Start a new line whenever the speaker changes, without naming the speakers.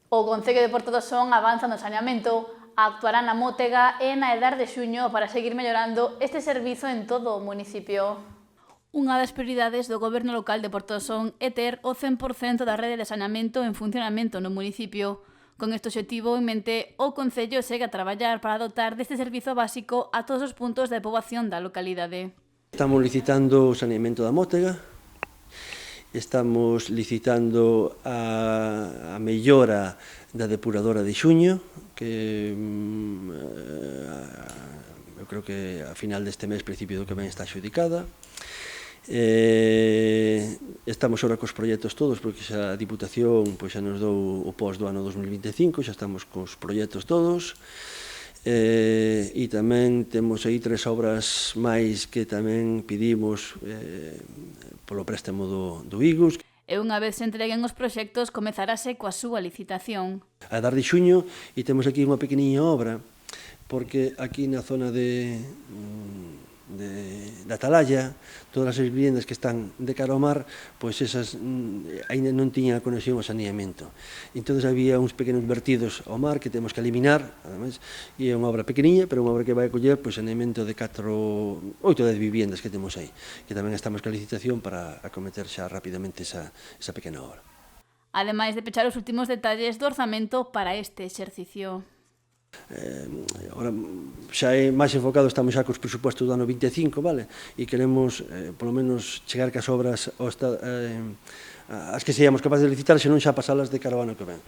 O Concello de Porto do Son avanza no saneamento, actuará na Mótega e na Edar de Xuño para seguir mellorando este servizo en todo o municipio. Unha das prioridades do Goberno local de Porto do Son é ter o 100% da rede de saneamento en funcionamento no municipio. Con este obxectivo en mente, o Concello segue a traballar para dotar deste servizo básico a todos os puntos de poboación da localidade.
Estamos licitando o saneamento da Mótega, estamos licitando a mellora da depuradora de Xuño, que eu creo que a final deste mes, principio do que ven, está adxudicada. Estamos ora cos proxectos todos, porque xa a Diputación xa nos dou o pos do ano 2025, xa estamos cos proxectos todos, e tamén temos aí 3 obras máis que tamén pedimos polo préstamo do IGUS.
E unha vez se entreguen os proxectos, comezarase coa súa licitación.
A Edar de Xuño, e temos aquí unha pequeniña obra, porque aquí na zona da Atalaya, todas as viviendas que están de cara ao mar, pois esas aínda non tiñan a conexión ao saneamento. Entón había uns pequenos vertidos ao mar que temos que eliminar, ademais, e é unha obra pequeniña, pero unha obra que vai a coller saneamento de 8 ou 10 viviendas que temos aí, que tamén estamos ca licitación para acometer xa rapidamente esa pequena obra.
Ademais de pechar os últimos detalles do orzamento para este exercicio.
Ahora xa é máis enfocado, estamos xa cos presupostos do ano 25, vale? E queremos, polo menos, chegar cas obras as que seamos capaces de licitar, senón xa pasalas de cara ao ano que ven.